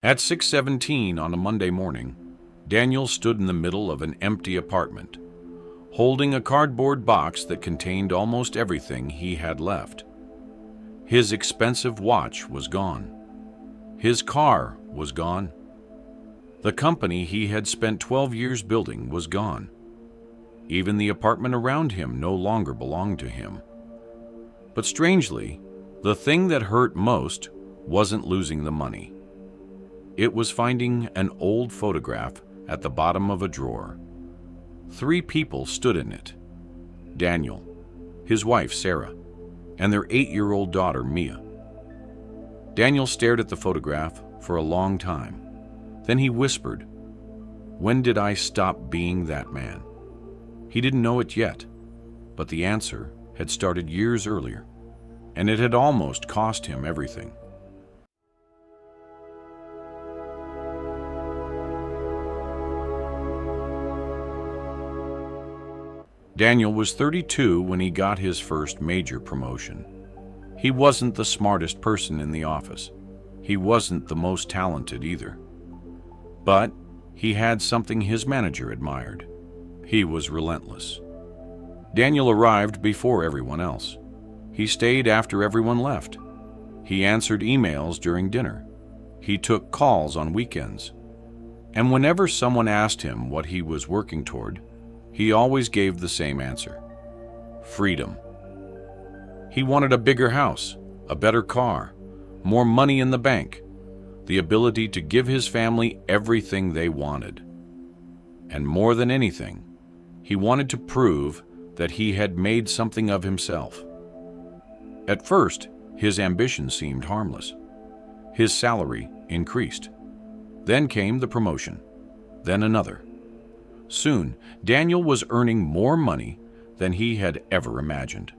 At 6:17 on a Monday morning, Daniel stood in the middle of an empty apartment, holding a cardboard box that contained almost everything he had left. His expensive watch was gone. His car was gone. The company he had spent 12 years building was gone. Even the apartment around him no longer belonged to him. But strangely, the thing that hurt most wasn't losing the money. It was finding an old photograph at the bottom of a drawer. 3 people stood in it: Daniel, his wife Sarah, and their 8-year-old daughter Mia. Daniel stared at the photograph for a long time. Then he whispered, "When did I stop being that man?" He didn't know it yet, but the answer had started years earlier, and it had almost cost him everything. Daniel was 32 when he got his first major promotion. He wasn't the smartest person in the office. He wasn't the most talented either. But he had something his manager admired. He was relentless. Daniel arrived before everyone else. He stayed after everyone left. He answered emails during dinner. He took calls on weekends. And whenever someone asked him what he was working toward, he always gave the same answer: freedom. He wanted a bigger house, a better car, more money in the bank, the ability to give his family everything they wanted. And more than anything, he wanted to prove that he had made something of himself. At first, his ambition seemed harmless. His salary increased. Then came the promotion, then another. Soon, Daniel was earning more money than he had ever imagined.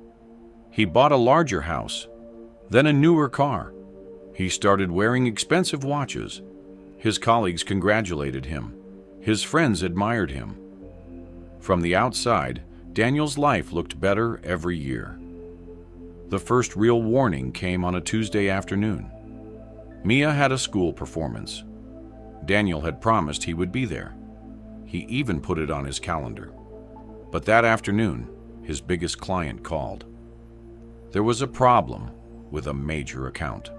He bought a larger house, then a newer car. He started wearing expensive watches. His colleagues congratulated him. His friends admired him. From the outside, Daniel's life looked better every year. The first real warning came on a Tuesday afternoon. Mia had a school performance. Daniel had promised he would be there. He even put it on his calendar. But that afternoon, his biggest client called. There was a problem with a major account.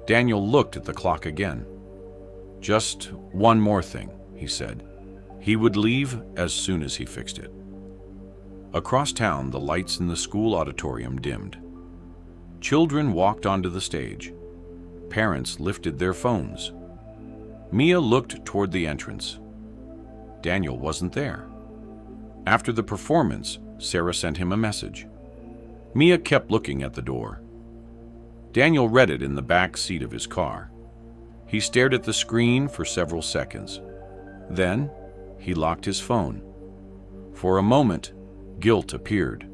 Daniel looked at the clock again. "Just one more thing," he said. He would leave as soon as he fixed it. Across town, the lights in the school auditorium dimmed. Children walked onto the stage. Parents lifted their phones. Mia looked toward the entrance. Daniel wasn't there. After the performance, Sarah sent him a message. Mia kept looking at the door. Daniel read it in the back seat of his car. He stared at the screen for several seconds. Then, he locked his phone. For a moment, guilt appeared.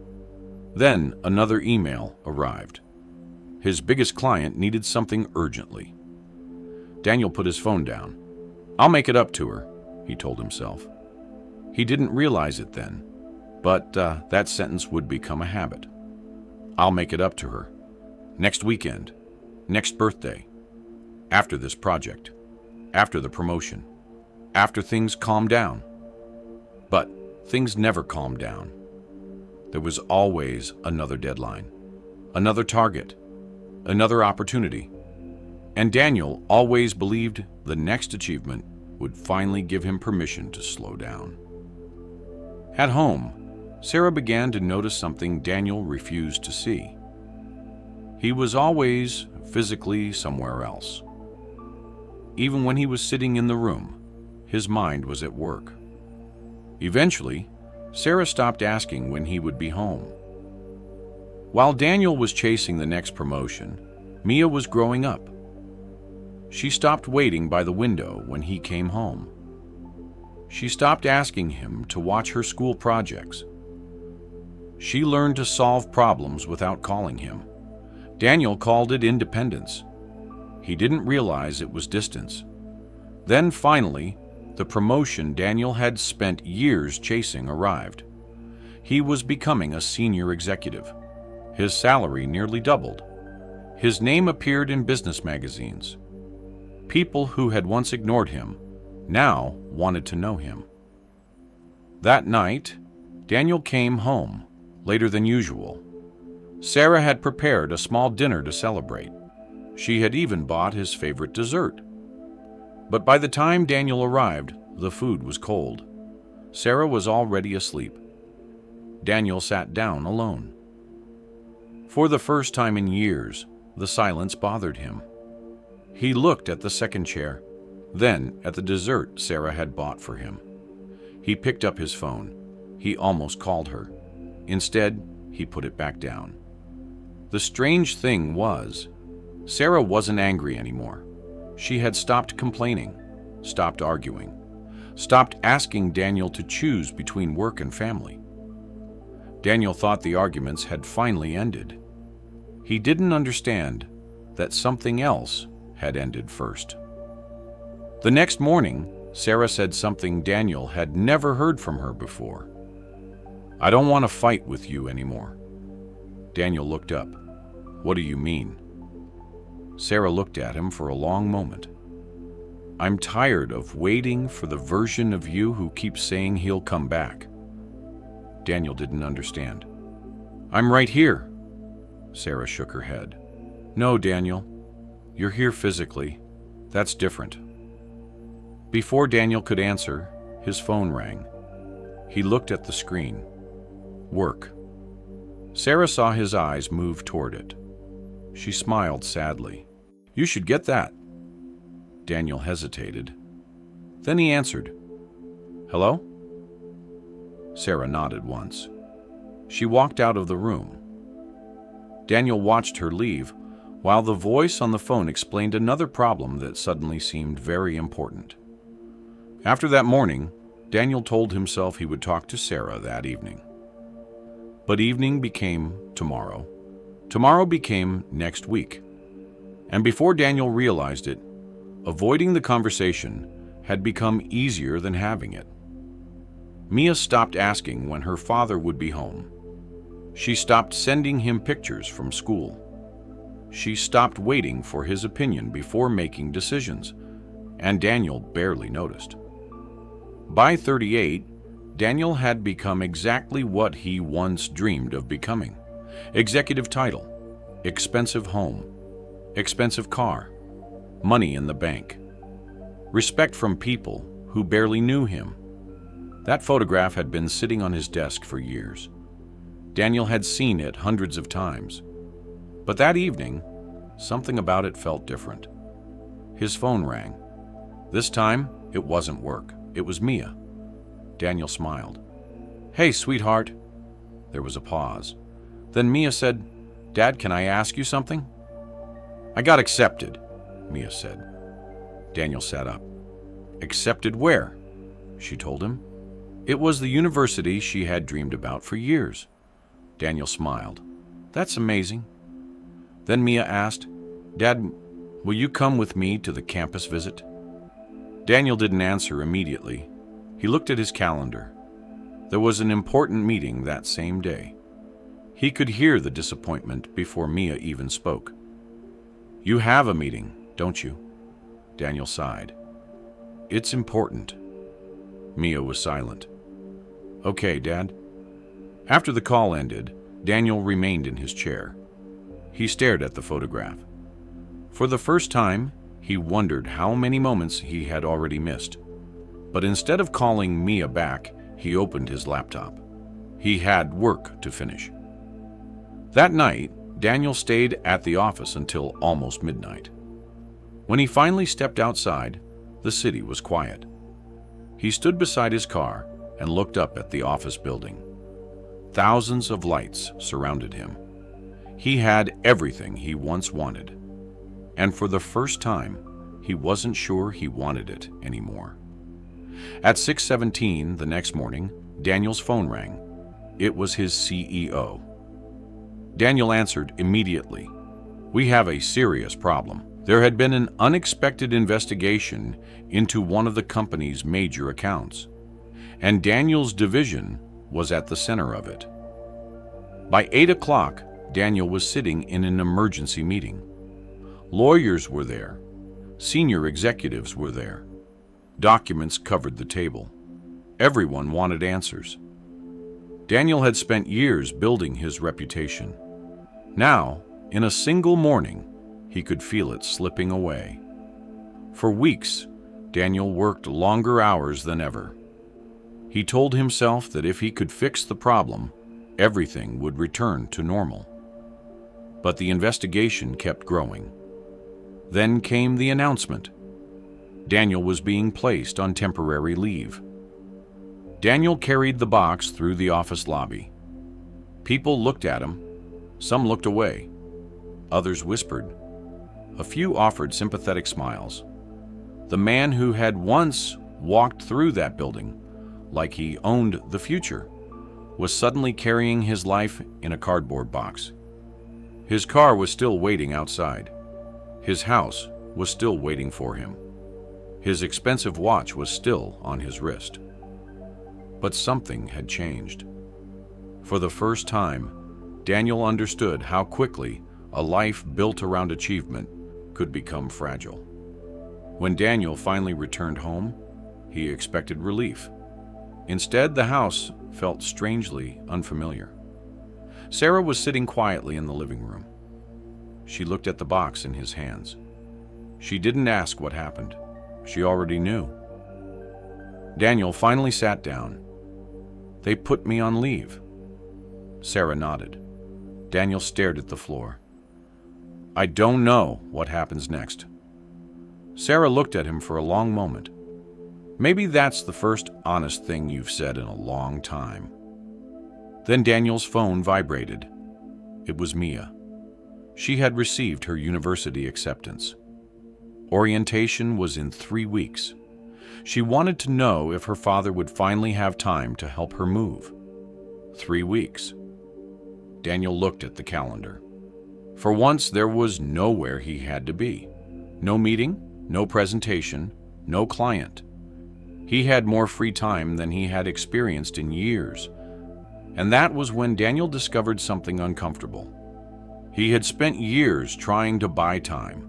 Then, another email arrived. His biggest client needed something urgently. Daniel put his phone down. "I'll make it up to her," he told himself. He didn't realize it then, but that sentence would become a habit. "I'll make it up to her. Next weekend, next birthday, after this project, after the promotion, after things calm down." But things never calmed down. There was always another deadline, another target, another opportunity. And Daniel always believed the next achievement would finally give him permission to slow down. At home, Sarah began to notice something Daniel refused to see. He was always physically somewhere else. Even when he was sitting in the room, his mind was at work. Eventually, Sarah stopped asking when he would be home. While Daniel was chasing the next promotion, Mia was growing up. She stopped waiting by the window when he came home. She stopped asking him to watch her school projects. She learned to solve problems without calling him. Daniel called it independence. He didn't realize it was distance. Then finally, the promotion Daniel had spent years chasing arrived. He was becoming a senior executive. His salary nearly doubled. His name appeared in business magazines. People who had once ignored him now wanted to know him. That night, Daniel came home later than usual. Sarah had prepared a small dinner to celebrate. She had even bought his favorite dessert. But by the time Daniel arrived, the food was cold. Sarah was already asleep. Daniel sat down alone. For the first time in years, the silence bothered him. He looked at the second chair, then at the dessert Sarah had bought for him. He picked up his phone. He almost called her. Instead, he put it back down. The strange thing was, Sarah wasn't angry anymore. She had stopped complaining, stopped arguing, stopped asking Daniel to choose between work and family. Daniel thought the arguments had finally ended. He didn't understand that something else had ended first. The next morning, Sarah said something Daniel had never heard from her before. "I don't want to fight with you anymore." Daniel looked up. "What do you mean?" Sarah looked at him for a long moment. "I'm tired of waiting for the version of you who keeps saying he'll come back." Daniel didn't understand. "I'm right here." Sarah shook her head. "No, Daniel. You're here physically. That's different." Before Daniel could answer, his phone rang. He looked at the screen. Work. Sarah saw his eyes move toward it. She smiled sadly. "You should get that." Daniel hesitated. Then he answered. "Hello?" Sarah nodded once. She walked out of the room. Daniel watched her leave, while the voice on the phone explained another problem that suddenly seemed very important. After that morning, Daniel told himself he would talk to Sarah that evening. But evening became tomorrow. Tomorrow became next week. And before Daniel realized it, avoiding the conversation had become easier than having it. Mia stopped asking when her father would be home. She stopped sending him pictures from school. She stopped waiting for his opinion before making decisions, and Daniel barely noticed. By 38, Daniel had become exactly what he once dreamed of becoming. Executive title, expensive home, expensive car, money in the bank, respect from people who barely knew him. That photograph had been sitting on his desk for years. Daniel had seen it hundreds of times. But that evening, something about it felt different. His phone rang. This time, it wasn't work. It was Mia. Daniel smiled. "Hey, sweetheart." There was a pause. Then Mia said, "Dad, can I ask you something?" "I got accepted," Mia said. Daniel sat up. "Accepted where?" She told him. It was the university she had dreamed about for years. Daniel smiled. "That's amazing." Then Mia asked, "Dad, will you come with me to the campus visit?" Daniel didn't answer immediately. He looked at his calendar. There was an important meeting that same day. He could hear the disappointment before Mia even spoke. "You have a meeting, don't you?" Daniel sighed. "It's important." Mia was silent. "Okay, Dad." After the call ended, Daniel remained in his chair. He stared at the photograph. For the first time, he wondered how many moments he had already missed. But instead of calling Mia back, he opened his laptop. He had work to finish. That night, Daniel stayed at the office until almost midnight. When he finally stepped outside, the city was quiet. He stood beside his car and looked up at the office building. Thousands of lights surrounded him. He had everything he once wanted. And for the first time, he wasn't sure he wanted it anymore. At 6:17 the next morning, Daniel's phone rang. It was his CEO. Daniel answered immediately. "We have a serious problem. There had been an unexpected investigation into one of the company's major accounts, and Daniel's division was at the center of it." By 8 o'clock, Daniel was sitting in an emergency meeting. Lawyers were there. Senior executives were there. Documents covered the table. Everyone wanted answers. Daniel had spent years building his reputation. Now, in a single morning, he could feel it slipping away. For weeks, Daniel worked longer hours than ever. He told himself that if he could fix the problem, everything would return to normal. But the investigation kept growing. Then came the announcement. Daniel was being placed on temporary leave. Daniel carried the box through the office lobby. People looked at him. Some looked away. Others whispered. A few offered sympathetic smiles. The man who had once walked through that building, like he owned the future, was suddenly carrying his life in a cardboard box. His car was still waiting outside. His house was still waiting for him. His expensive watch was still on his wrist. But something had changed. For the first time, Daniel understood how quickly a life built around achievement could become fragile. When Daniel finally returned home, he expected relief. Instead, the house felt strangely unfamiliar. Sarah was sitting quietly in the living room. She looked at the box in his hands. She didn't ask what happened. She already knew. Daniel finally sat down. They put me on leave. Sarah nodded. Daniel stared at the floor. I don't know what happens next. Sarah looked at him for a long moment. Maybe that's the first honest thing you've said in a long time. Then Daniel's phone vibrated. It was Mia. She had received her university acceptance. Orientation was in 3 weeks. She wanted to know if her father would finally have time to help her move. 3 weeks. Daniel looked at the calendar. For once, there was nowhere he had to be. No meeting, no presentation, no client. He had more free time than he had experienced in years. And that was when Daniel discovered something uncomfortable. He had spent years trying to buy time.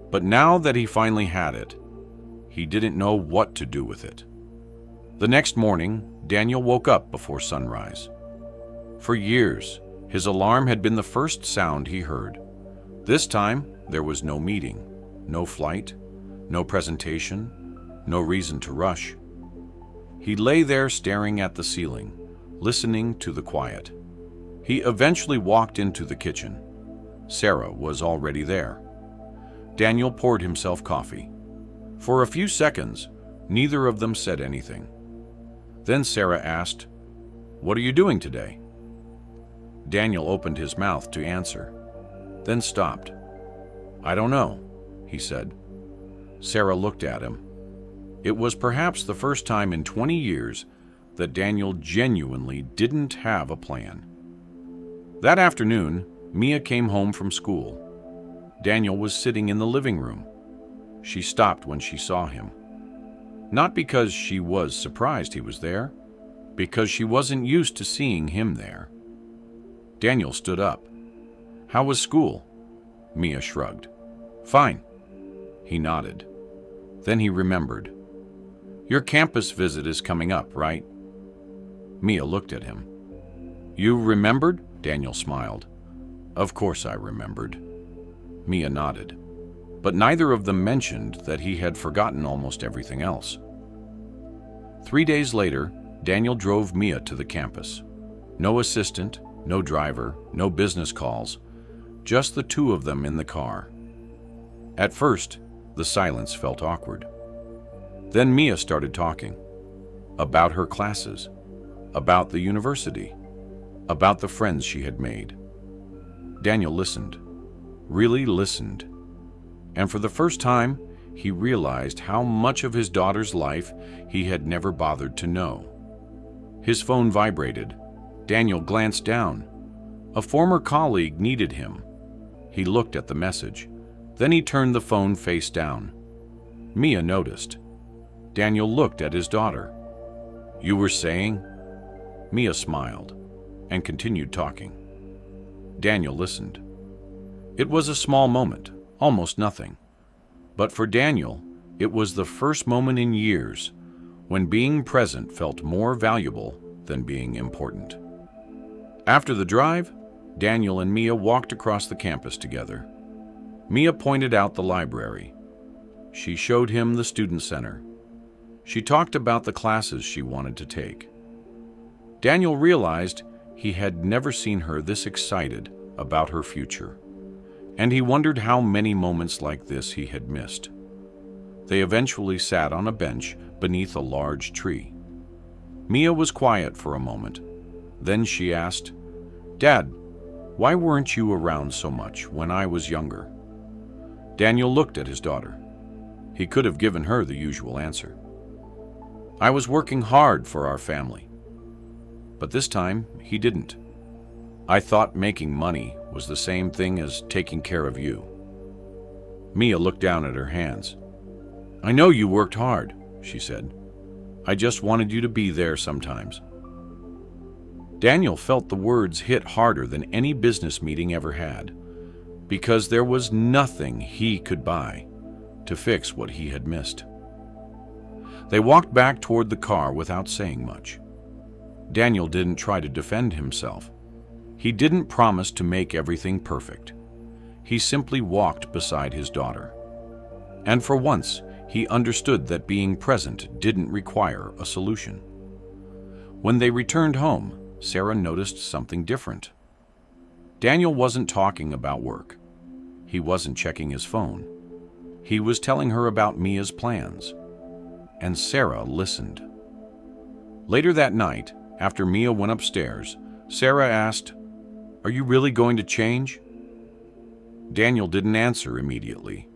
But now that he finally had it, he didn't know what to do with it. The next morning, Daniel woke up before sunrise. For years, his alarm had been the first sound he heard. This time, there was no meeting, no flight, no presentation, no reason to rush. He lay there staring at the ceiling, listening to the quiet. He eventually walked into the kitchen. Sarah was already there. Daniel poured himself coffee. For a few seconds, neither of them said anything. Then Sarah asked, "What are you doing today?" Daniel opened his mouth to answer, then stopped. "I don't know," he said. Sarah looked at him. It was perhaps the first time in 20 years that Daniel genuinely didn't have a plan. That afternoon, Mia came home from school. Daniel was sitting in the living room. She stopped when she saw him. Not because she was surprised he was there, because she wasn't used to seeing him there. Daniel stood up. "How was school?" Mia shrugged. "Fine." He nodded. Then he remembered. "Your campus visit is coming up, right?" Mia looked at him. "You remembered?" Daniel smiled. "Of course I remembered." Mia nodded. But neither of them mentioned that he had forgotten almost everything else. 3 days later, Daniel drove Mia to the campus. No assistant, no driver, no business calls, just the two of them in the car. At first, the silence felt awkward. Then Mia started talking. About her classes, about the university, about the friends she had made. Daniel listened, really listened. And for the first time, he realized how much of his daughter's life he had never bothered to know. His phone vibrated. Daniel glanced down. A former colleague needed him. He looked at the message. Then he turned the phone face down. Mia noticed. Daniel looked at his daughter. "You were saying?" Mia smiled and continued talking. Daniel listened. It was a small moment, almost nothing. But for Daniel, it was the first moment in years when being present felt more valuable than being important. After the drive, Daniel and Mia walked across the campus together. Mia pointed out the library. She showed him the student center. She talked about the classes she wanted to take. Daniel realized he had never seen her this excited about her future, and he wondered how many moments like this he had missed. They eventually sat on a bench beneath a large tree. Mia was quiet for a moment. Then she asked, "Dad, why weren't you around so much when I was younger?" Daniel looked at his daughter. He could have given her the usual answer. "I was working hard for our family." But this time, he didn't. "I thought making money was the same thing as taking care of you." Mia looked down at her hands. "I know you worked hard," she said. "I just wanted you to be there sometimes." Daniel felt the words hit harder than any business meeting ever had, because there was nothing he could buy to fix what he had missed. They walked back toward the car without saying much. Daniel didn't try to defend himself. He didn't promise to make everything perfect. He simply walked beside his daughter. And for once, he understood that being present didn't require a solution. When they returned home, Sarah noticed something different. Daniel wasn't talking about work. He wasn't checking his phone. He was telling her about Mia's plans. And Sarah listened. Later that night, after Mia went upstairs, Sarah asked, "Are you really going to change?" Daniel didn't answer immediately.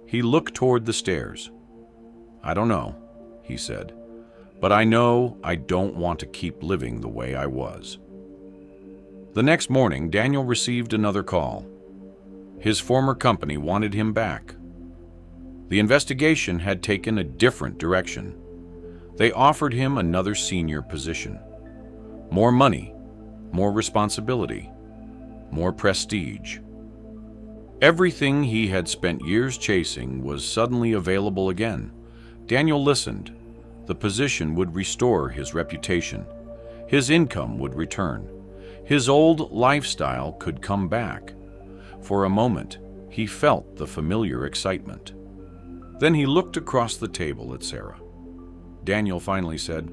He looked toward the stairs. "I don't know," he said, "but I know I don't want to keep living the way I was." The next morning, Daniel received another call. His former company wanted him back. The investigation had taken a different direction. They offered him another senior position. More money, more responsibility, more prestige. Everything he had spent years chasing was suddenly available again. Daniel listened. The position would restore his reputation. His income would return. His old lifestyle could come back. For a moment, he felt the familiar excitement. Then he looked across the table at Sarah. Daniel finally said,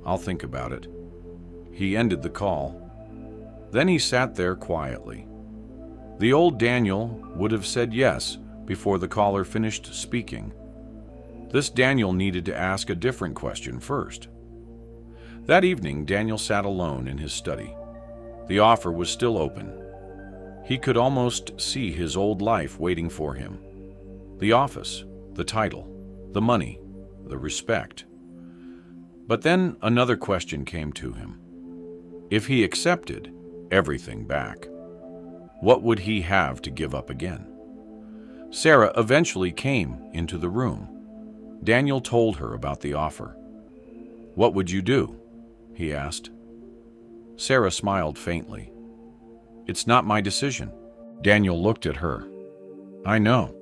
"I'll think about it." He ended the call. Then he sat there quietly. The old Daniel would have said yes before the caller finished speaking. This Daniel needed to ask a different question first. That evening, Daniel sat alone in his study. The offer was still open. He could almost see his old life waiting for him. The office, the title, the money, the respect. But then another question came to him. If he accepted everything back, what would he have to give up again? Sarah eventually came into the room. Daniel told her about the offer. "What would you do?" he asked. Sarah smiled faintly. "It's not my decision." Daniel looked at her. "I know."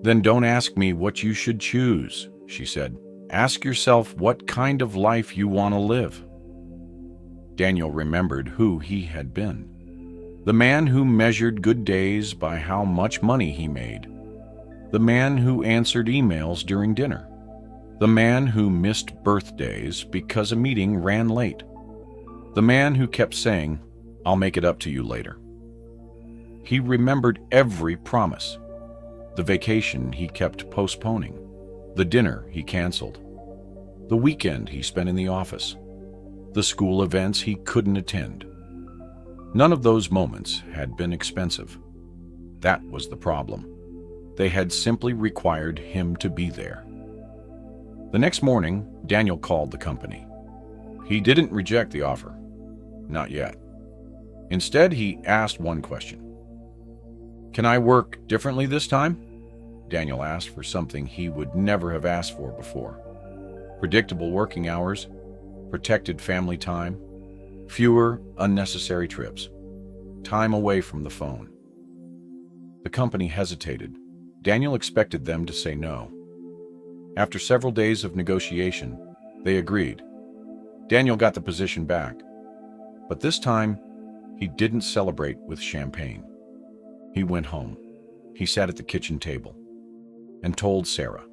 "Then don't ask me what you should choose," she said. "Ask yourself what kind of life you want to live." Daniel remembered who he had been. The man who measured good days by how much money he made. The man who answered emails during dinner. The man who missed birthdays because a meeting ran late. The man who kept saying, "I'll make it up to you later." He remembered every promise. The vacation he kept postponing. The dinner he canceled. The weekend he spent in the office. The school events he couldn't attend. None of those moments had been expensive. That was the problem. They had simply required him to be there. The next morning, Daniel called the company. He didn't reject the offer. Not yet. Instead, he asked one question. "Can I work differently this time?" Daniel asked for something he would never have asked for before. Predictable working hours, protected family time, fewer unnecessary trips, time away from the phone. The company hesitated. Daniel expected them to say no. After several days of negotiation, they agreed. Daniel got the position back, but this time he didn't celebrate with champagne. He went home. He sat at the kitchen table and told Sarah.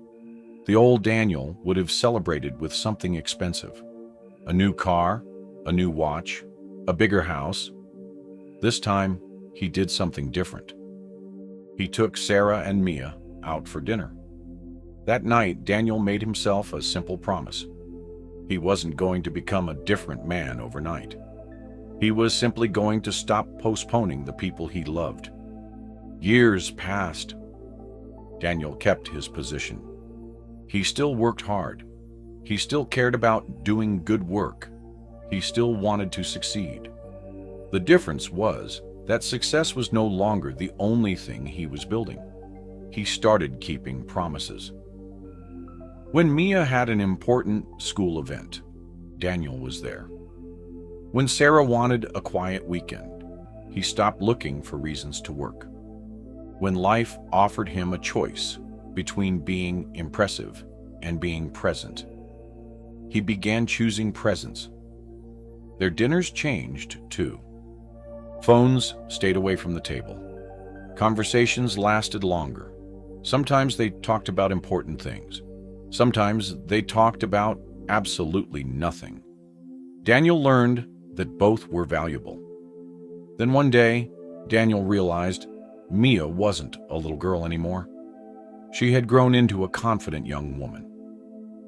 The old Daniel would have celebrated with something expensive. A new car, a new watch, a bigger house. This time, he did something different. He took Sarah and Mia out for dinner. That night, Daniel made himself a simple promise. He wasn't going to become a different man overnight. He was simply going to stop postponing the people he loved. Years passed. Daniel kept his position. He still worked hard. He still cared about doing good work. He still wanted to succeed. The difference was that success was no longer the only thing he was building. He started keeping promises. When Mia had an important school event, Daniel was there. When Sarah wanted a quiet weekend, he stopped looking for reasons to work. When life offered him a choice between being impressive and being present, he began choosing presence. Their dinners changed, too. Phones stayed away from the table. Conversations lasted longer. Sometimes they talked about important things. Sometimes they talked about absolutely nothing. Daniel learned that both were valuable. Then one day, Daniel realized Mia wasn't a little girl anymore. She had grown into a confident young woman.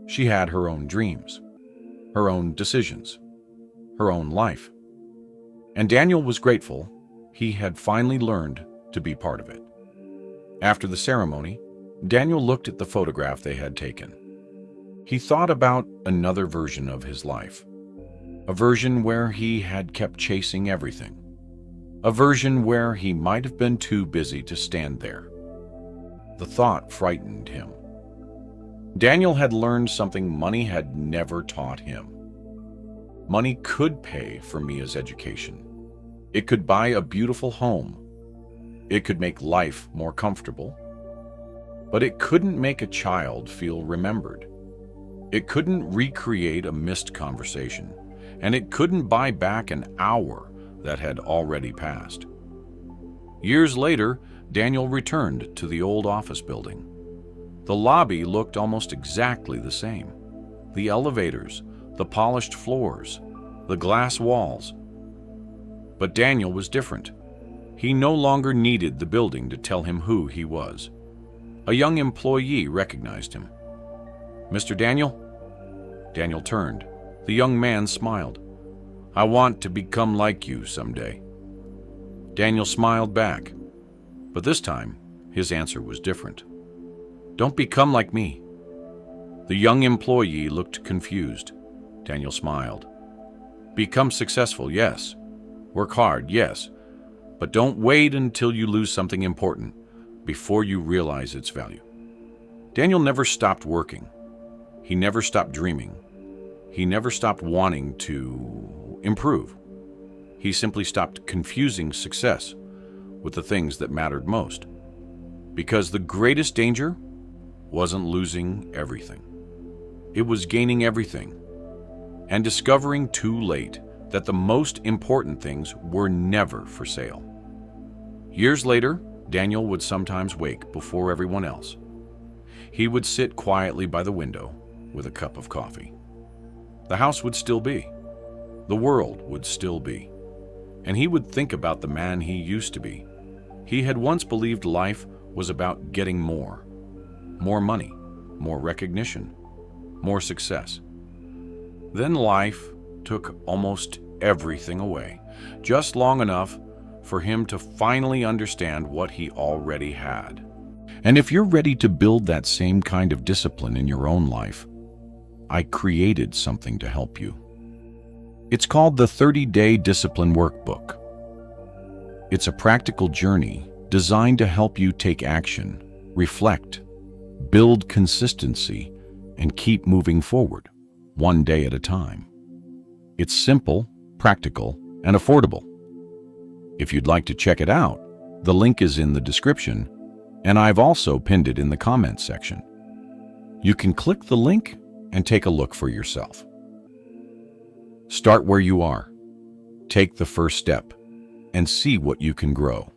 She had her own dreams, her own decisions, her own life. And Daniel was grateful he had finally learned to be part of it. After the ceremony, Daniel looked at the photograph they had taken. He thought about another version of his life, a version where he had kept chasing everything, a version where he might have been too busy to stand there. The thought frightened him. Daniel had learned something money had never taught him. Money could pay for Mia's education. It could buy a beautiful home. It could make life more comfortable. But it couldn't make a child feel remembered. It couldn't recreate a missed conversation, and it couldn't buy back an hour that had already passed. Years later, Daniel returned to the old office building. The lobby looked almost exactly the same. The elevators, the polished floors, the glass walls. But Daniel was different. He no longer needed the building to tell him who he was. A young employee recognized him. "Mr. Daniel?" Daniel turned. The young man smiled. "I want to become like you someday." Daniel smiled back, but this time his answer was different. "Don't become like me." The young employee looked confused. Daniel smiled. "Become successful, yes. Work hard, yes. But don't wait until you lose something important before you realize its value." Daniel never stopped working. He never stopped dreaming. He never stopped wanting to improve. He simply stopped confusing success with the things that mattered most. Because the greatest danger wasn't losing everything. It was gaining everything and discovering too late that the most important things were never for sale. Years later, Daniel would sometimes wake before everyone else. He would sit quietly by the window with a cup of coffee. The house would still be. The world would still be. And he would think about the man he used to be. He had once believed life was about getting more. More money, more recognition, more success. Then life took almost everything away, just long enough for him to finally understand what he already had. And if you're ready to build that same kind of discipline in your own life, I created something to help you. It's called the 30-Day Discipline Workbook. It's a practical journey designed to help you take action, reflect, build consistency, and keep moving forward, one day at a time. It's simple, practical, and affordable. If you'd like to check it out, the link is in the description, and I've also pinned it in the comments section. You can click the link and take a look for yourself. Start where you are. Take the first step and see what you can grow.